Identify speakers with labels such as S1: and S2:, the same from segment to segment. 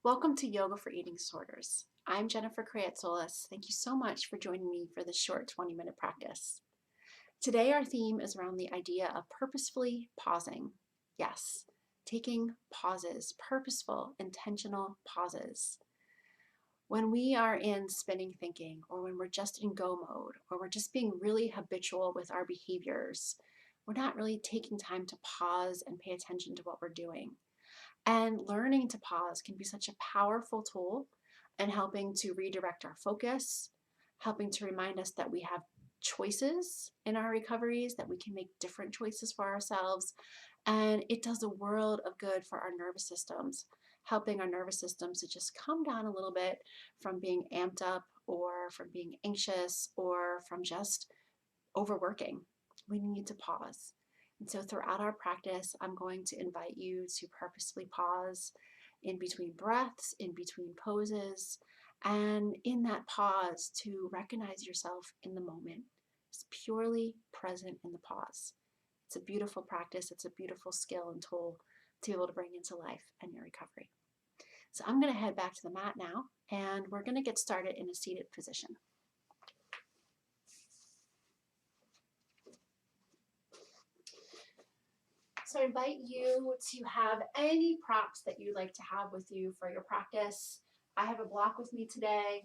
S1: Welcome to Yoga for Eating Disorders. I'm Jennifer Krayatsolis. Thank you so much for joining me for this short 20-minute practice. Today our theme is around the idea of purposefully pausing. Yes, taking pauses, purposeful, intentional pauses. When we are in spinning thinking, or when we're just in go mode, or we're just being really habitual with our behaviors, we're not really taking time to pause and pay attention to what we're doing. And learning to pause can be such a powerful tool in helping to redirect our focus, helping to remind us that we have choices in our recoveries, that we can make different choices for ourselves. And it does a world of good for our nervous systems, helping our nervous systems to just come down a little bit from being amped up or from being anxious or from just overworking. We need to pause. And so throughout our practice, I'm going to invite you to purposely pause in between breaths, in between poses, and in that pause to recognize yourself in the moment. Just purely present in the pause. It's a beautiful practice. It's a beautiful skill and tool to be able to bring into life and your recovery. So I'm going to head back to the mat now, and we're going to get started in a seated position. So I invite you to have any props that you'd like to have with you for your practice. I have a block with me today.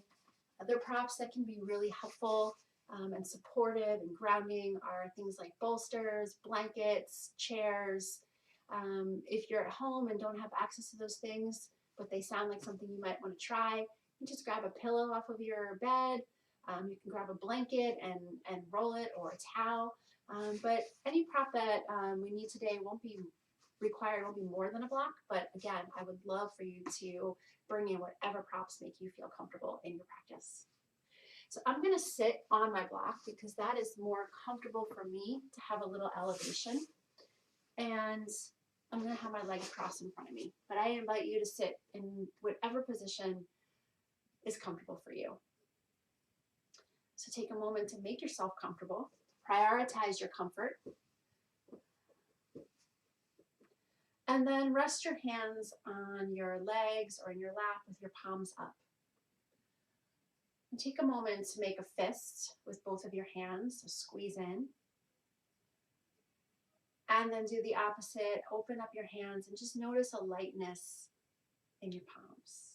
S1: Other props that can be really helpful and supportive and grounding are things like bolsters, blankets, chairs. If you're at home and don't have access to those things, but they sound like something you might want to try, you just grab a pillow off of your bed. You can grab a blanket and roll it, or a towel. But any prop that we need today won't be more than a block. But again, I would love for you to bring in whatever props make you feel comfortable in your practice. So I'm going to sit on my block because that is more comfortable for me to have a little elevation. And I'm going to have my legs crossed in front of me. But I invite you to sit in whatever position is comfortable for you. So take a moment to make yourself comfortable. Prioritize your comfort. And then rest your hands on your legs or in your lap with your palms up. And take a moment to make a fist with both of your hands, so squeeze in. And then do the opposite, open up your hands and just notice a lightness in your palms.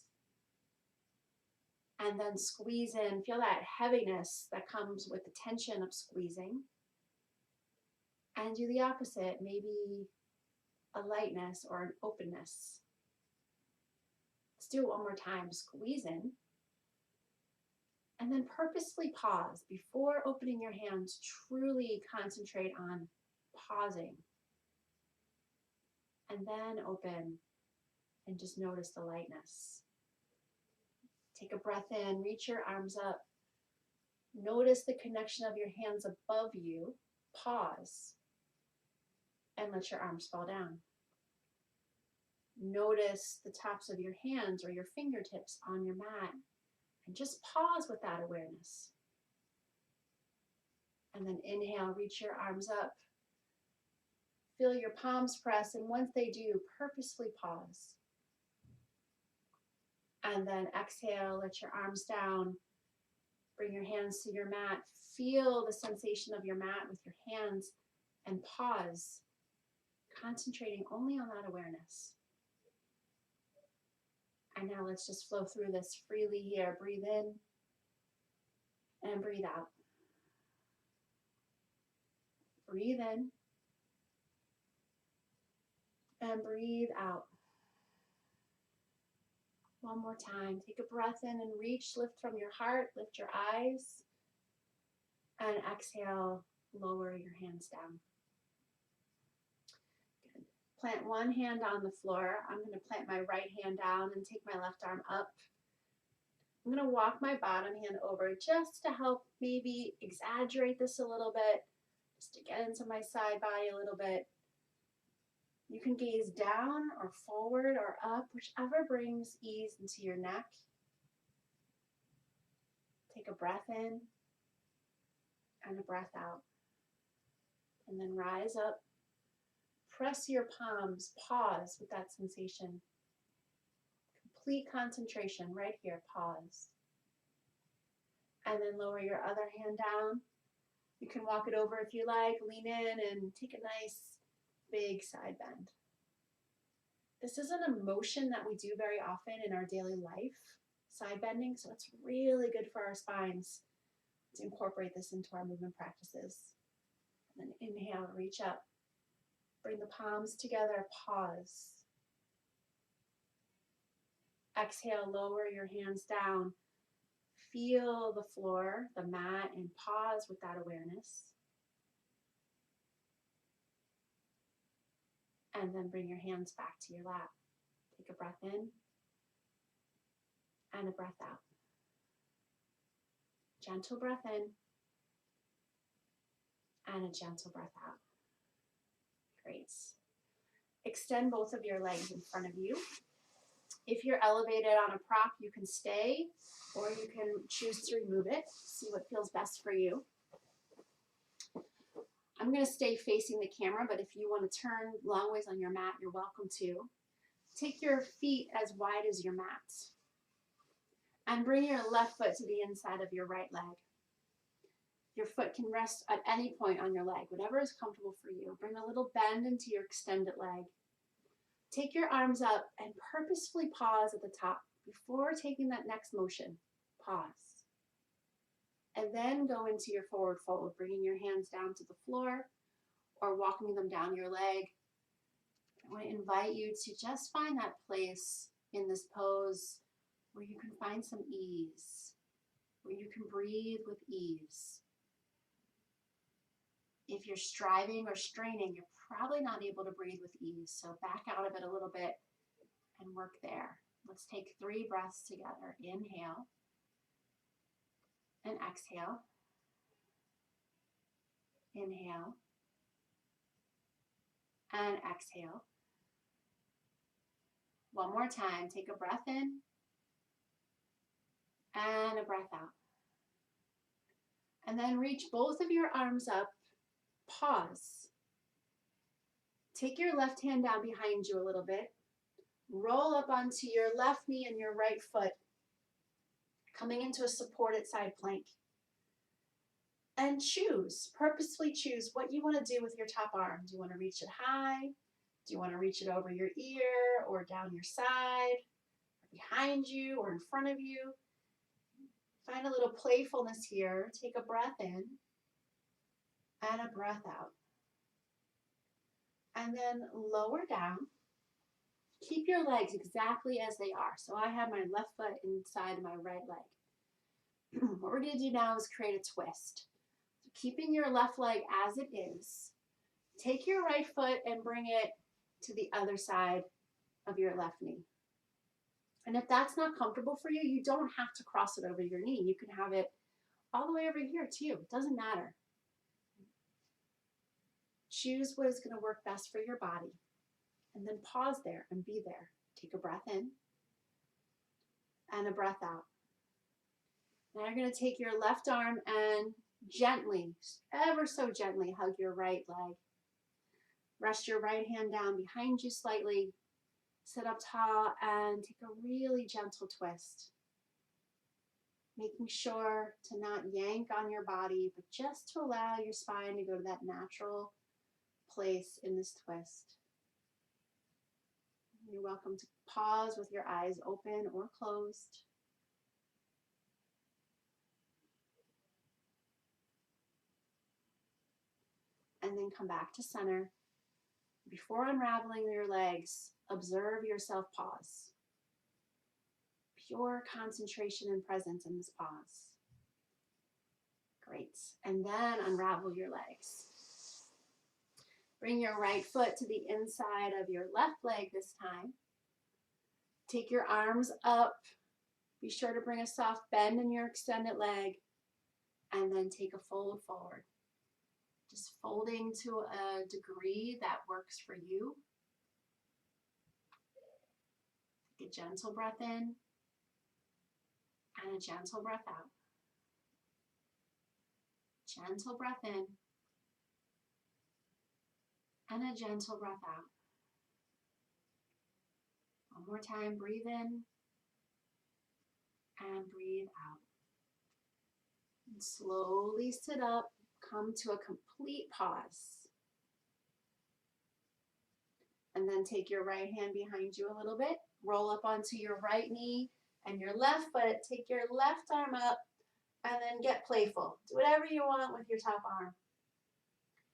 S1: And then squeeze in, feel that heaviness that comes with the tension of squeezing. And do the opposite, maybe a lightness or an openness. Let's do it one more time, squeeze in. And then purposely pause before opening your hands. Truly concentrate on pausing. And then open and just notice the lightness. Take a breath in, reach your arms up. Notice the connection of your hands above you. Pause and let your arms fall down. Notice the tops of your hands or your fingertips on your mat. And just pause with that awareness. And then inhale, reach your arms up. Feel your palms press, and once they do, purposefully pause. And then exhale, let your arms down. Bring your hands to your mat. Feel the sensation of your mat with your hands and pause, concentrating only on that awareness. And now let's just flow through this freely here. Breathe in and breathe out. Breathe in and breathe out. One more time. Take a breath in and reach, lift from your heart, lift your eyes, and exhale, lower your hands down. Good. Plant one hand on the floor. I'm going to plant my right hand down and take my left arm up. I'm going to walk my bottom hand over just to help maybe exaggerate this a little bit, just to get into my side body a little bit. You can gaze down or forward or up, whichever brings ease into your neck. Take a breath in and a breath out. And then rise up. Press your palms. Pause with that sensation. complete concentration right here. Pause. And then lower your other hand down. You can walk it over if you like, lean in and take a nice big side bend. This is an emotion that we do very often in our daily life, side bending, so it's really good for our spines to incorporate this into our movement practices. And then inhale, reach up. Bring the palms together, pause. Exhale, lower your hands down. Feel the floor, the mat, and pause with that awareness. And then bring your hands back to your lap. Take a breath in and a breath out. Gentle breath in and a gentle breath out. Great. Extend both of your legs in front of you. If you're elevated on a prop, you can stay or you can choose to remove it. See what feels best for you. I'm going to stay facing the camera, but if you want to turn long ways on your mat, you're welcome to. Take your feet as wide as your mat. And bring your left foot to the inside of your right leg. Your foot can rest at any point on your leg, whatever is comfortable for you. Bring a little bend into your extended leg. Take your arms up and purposefully pause at the top before taking that next motion. Pause. And then go into your forward fold, bringing your hands down to the floor or walking them down your leg. I want to invite you to just find that place in this pose where you can find some ease, where you can breathe with ease. If you're striving or straining, you're probably not able to breathe with ease. So back out of it a little bit and work there. Let's take 3 breaths together. Inhale and exhale. Inhale and exhale. One more time. Take a breath in and a breath out. And then reach both of your arms up. Pause. Take your left hand down behind you a little bit. Roll up onto your left knee and your right foot, coming into a supported side plank. And choose, purposefully choose what you want to do with your top arm. Do you want to reach it high? Do you want to reach it over your ear or down your side, or behind you or in front of you? Find a little playfulness here. Take a breath in and a breath out. And then lower down. Keep your legs exactly as they are. So I have my left foot inside of my right leg. What we're going to do now is create a twist. So keeping your left leg as it is, take your right foot and bring it to the other side of your left knee. And if that's not comfortable for you, you don't have to cross it over your knee. You can have it all the way over here too. It doesn't matter. Choose what is going to work best for your body. And then pause there and be there. Take a breath in and a breath out. Now you're going to take your left arm and gently, ever so gently, hug your right leg. Rest your right hand down behind you slightly. Sit up tall and take a really gentle twist. Making sure to not yank on your body, but just to allow your spine to go to that natural place in this twist. You're welcome to pause with your eyes open or closed. And then come back to center. Before unraveling your legs, observe yourself pause. Pure concentration and presence in this pause. Great. And then unravel your legs. Bring your right foot to the inside of your left leg this time. Take your arms up. Be sure to bring a soft bend in your extended leg. And then take a fold forward. Just folding to a degree that works for you. Take a gentle breath in and a gentle breath out. Gentle breath in and a gentle breath out. One more time, breathe in and breathe out. And slowly sit up, come to a complete pause. And then take your right hand behind you a little bit, roll up onto your right knee and your left foot, take your left arm up, and then get playful. Do whatever you want with your top arm.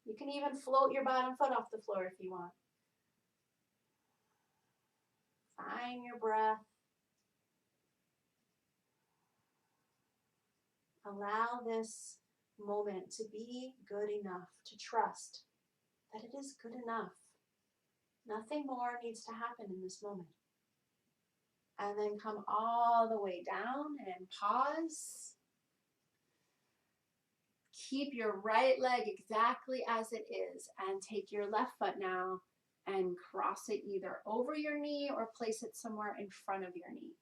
S1: You can even float your bottom foot off the floor if you want. Find your breath. Allow this moment to be good enough, to trust that it is good enough. Nothing more needs to happen in this moment. And then come all the way down and pause. Keep your right leg exactly as it is and take your left foot now and cross it either over your knee or place it somewhere in front of your knee.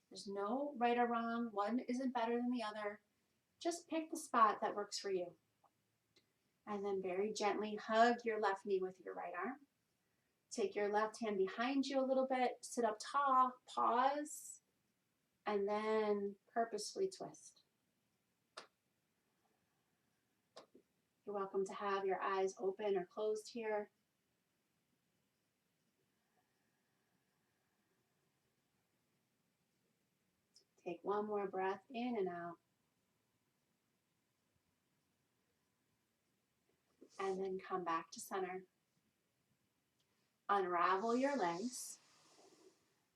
S1: There's no right or wrong. One isn't better than the other. Just pick the spot that works for you. And then very gently hug your left knee with your right arm. Take your left hand behind you a little bit, sit up tall, pause, and then purposefully twist. You're welcome to have your eyes open or closed here. Take one more breath in and out. And then come back to center. Unravel your legs.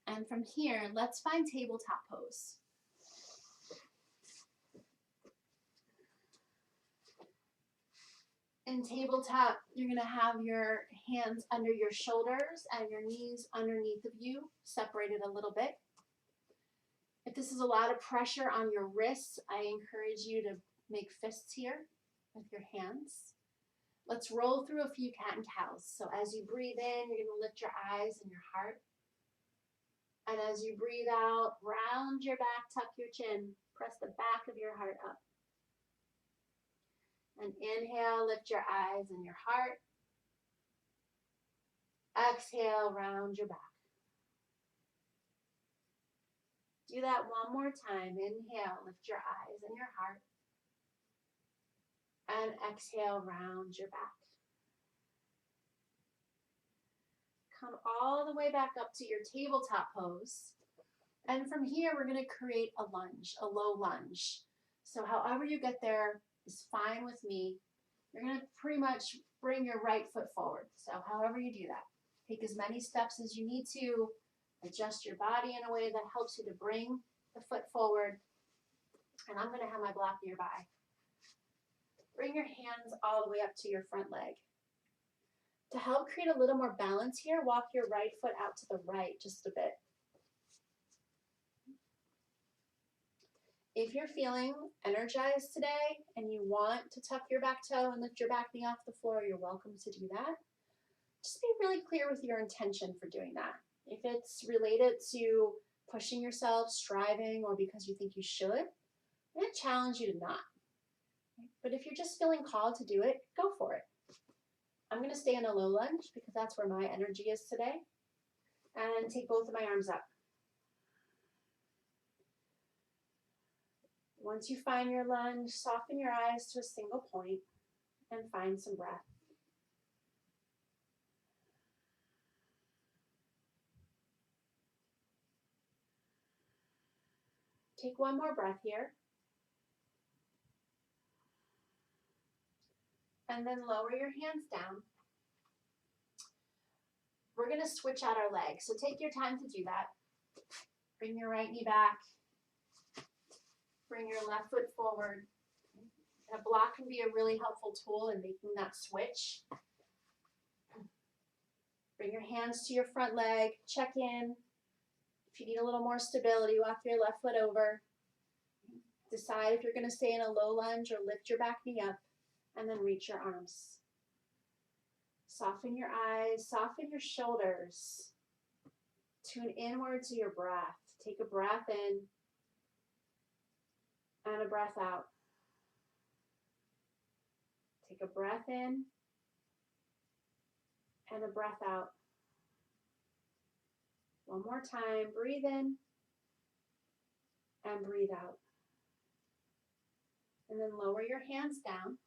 S1: And from here, let's find tabletop pose. In tabletop, you're going to have your hands under your shoulders and your knees underneath of you, separated a little bit. If this is a lot of pressure on your wrists, I encourage you to make fists here with your hands. Let's roll through a few cat and cows. So as you breathe in, you're going to lift your eyes and your heart. And as you breathe out, round your back, tuck your chin, press the back of your heart up. And inhale, lift your eyes and your heart. Exhale, round your back. Do that one more time. Inhale, lift your eyes and your heart. And exhale, round your back. Come all the way back up to your tabletop pose. And from here, we're going to create a lunge, a low lunge. So however you get there is fine with me. You're going to pretty much bring your right foot forward. So however you do that, take as many steps as you need to. Adjust your body in a way that helps you to bring the foot forward. And I'm going to have my block nearby. Bring your hands all the way up to your front leg. To help create a little more balance here, walk your right foot out to the right just a bit. If you're feeling energized today and you want to tuck your back toe and lift your back knee off the floor, you're welcome to do that. Just be really clear with your intention for doing that. If it's related to pushing yourself, striving, or because you think you should, I'm going to challenge you to not. But if you're just feeling called to do it, go for it. I'm going to stay in a low lunge because that's where my energy is today. And take both of my arms up. Once you find your lunge, soften your eyes to a single point and find some breath. Take one more breath here. And then lower your hands down. We're going to switch out our legs. So take your time to do that. Bring your right knee back. Bring your left foot forward. A block can be a really helpful tool in making that switch. Bring your hands to your front leg. Check in. If you need a little more stability, walk your left foot over. Decide if you're going to stay in a low lunge or lift your back knee up. And then reach your arms. Soften your eyes, soften your shoulders. Tune inward to your breath. Take a breath in and a breath out. Take a breath in and a breath out. One more time, breathe in and breathe out. And then lower your hands down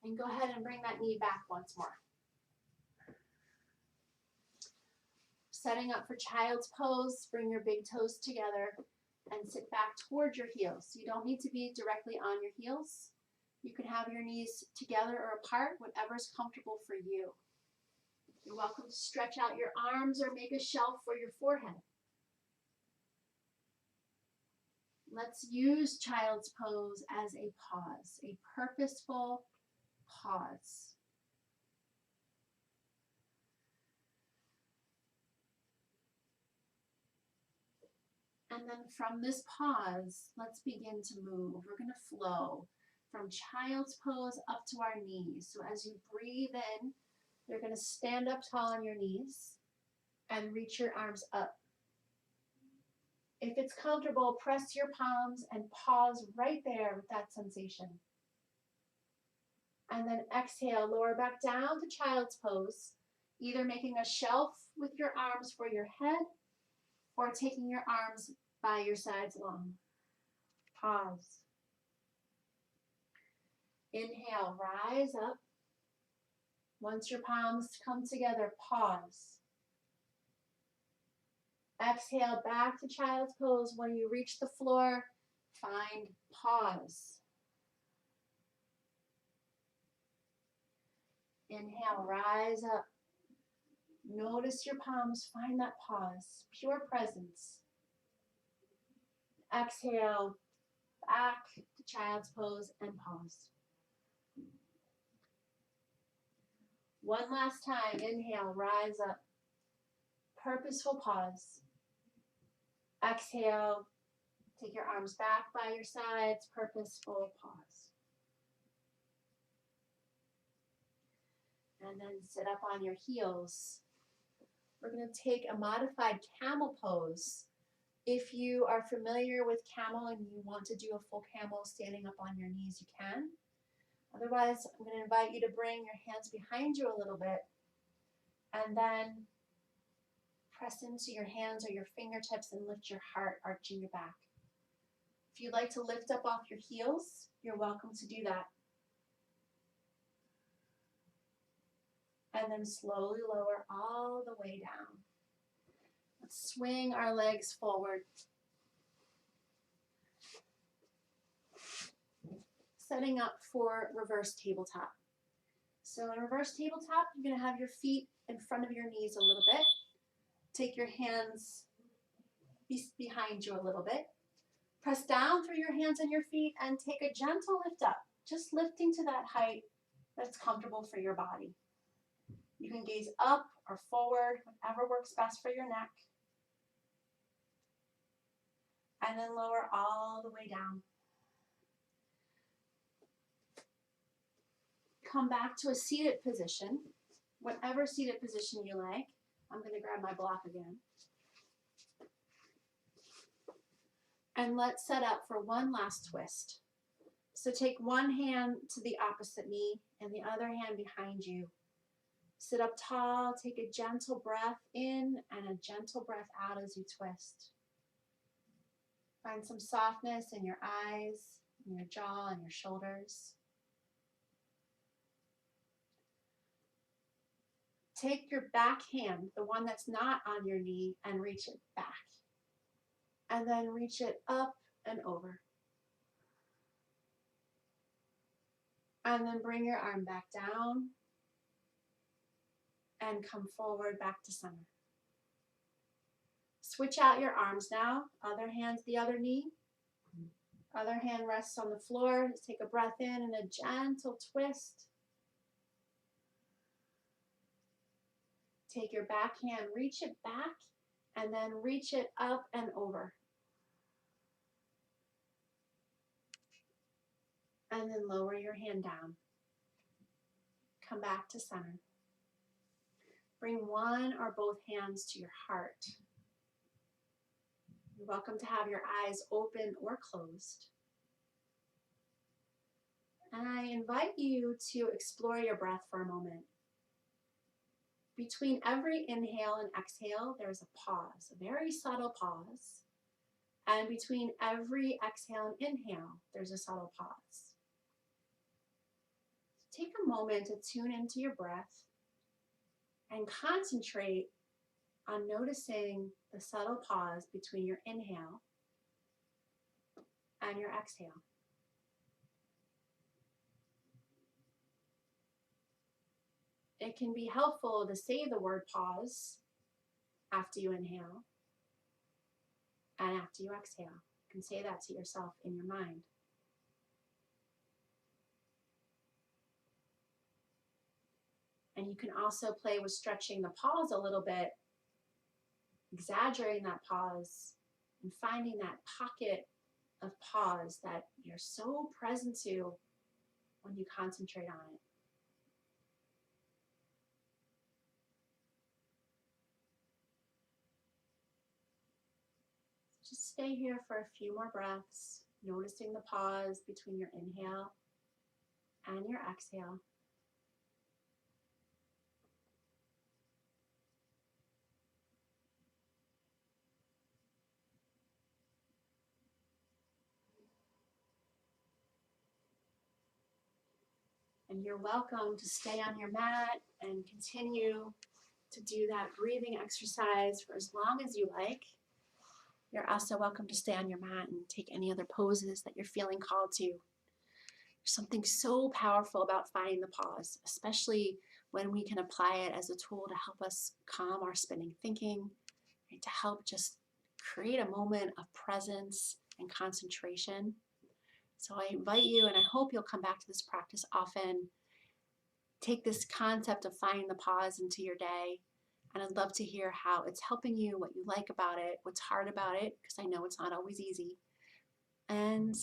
S1: and go ahead and bring that knee back once more. Setting up for child's pose, bring your big toes together and sit back toward your heels. You don't need to be directly on your heels. You can have your knees together or apart, whatever's comfortable for you. You're welcome to stretch out your arms or make a shelf for your forehead. Let's use child's pose as a pause, a purposeful pause. And then from this pause, let's begin to move. We're going to flow from child's pose up to our knees. So as you breathe in, you're going to stand up tall on your knees and reach your arms up. If it's comfortable, press your palms and pause right there with that sensation. And then exhale, lower back down to child's pose, either making a shelf with your arms for your head or taking your arms by your sides long. Pause. Inhale, rise up. Once your palms come together, pause. Exhale, back to child's pose. When you reach the floor, find pause. Inhale, rise up. Notice your palms, find that pause, pure presence. Exhale, back to child's pose and pause. One last time, inhale, rise up. Purposeful pause. Exhale, take your arms back by your sides, purposeful pause. And then sit up on your heels. We're going to take a modified camel pose. If you are familiar with camel and you want to do a full camel standing up on your knees, you can. Otherwise, I'm going to invite you to bring your hands behind you a little bit and then press into your hands or your fingertips and lift your heart, arching your back. If you'd like to lift up off your heels, you're welcome to do that. And then slowly lower all the way down. Let's swing our legs forward. Setting up for reverse tabletop. So in reverse tabletop, you're going to have your feet in front of your knees a little bit. Take your hands behind you a little bit. Press down through your hands and your feet and take a gentle lift up, just lifting to that height that's comfortable for your body. You can gaze up or forward, whatever works best for your neck. And then lower all the way down. Come back to a seated position, whatever seated position you like. I'm going to grab my block again. And let's set up for one last twist. So take one hand to the opposite knee and the other hand behind you. Sit up tall, take a gentle breath in and a gentle breath out as you twist. Find some softness in your eyes, in your jaw, and your shoulders. Take your back hand, the one that's not on your knee, and reach it back. And then reach it up and over. And then bring your arm back down and come forward back to center. Switch out your arms now. Other hand to the other knee. Other hand rests on the floor. Just take a breath in and a gentle twist. Take your back hand, reach it back, and then reach it up and over. And then lower your hand down. Come back to center. Bring one or both hands to your heart. You're welcome to have your eyes open or closed. And I invite you to explore your breath for a moment. Between every inhale and exhale, there's a pause, a very subtle pause. And between every exhale and inhale, there's a subtle pause. Take a moment to tune into your breath and concentrate on noticing the subtle pause between your inhale and your exhale. It can be helpful to say the word pause after you inhale and after you exhale. You can say that to yourself in your mind. And you can also play with stretching the pause a little bit, exaggerating that pause, and finding that pocket of pause that you're so present to when you concentrate on it. Just stay here for a few more breaths, noticing the pause between your inhale and your exhale. And you're welcome to stay on your mat and continue to do that breathing exercise for as long as you like. You're also welcome to stay on your mat and take any other poses that you're feeling called to. There's something so powerful about finding the pause, especially when we can apply it as a tool to help us calm our spinning thinking, right, to help just create a moment of presence and concentration. So I invite you, and I hope you'll come back to this practice often. Take this concept of finding the pause into your day, and I'd love to hear how it's helping you, what you like about it, what's hard about it, because I know it's not always easy. And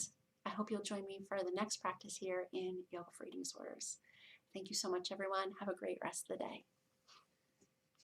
S1: I hope you'll join me for the next practice here in Yoga for Eating Disorders. Thank you so much, everyone. Have a great rest of the day.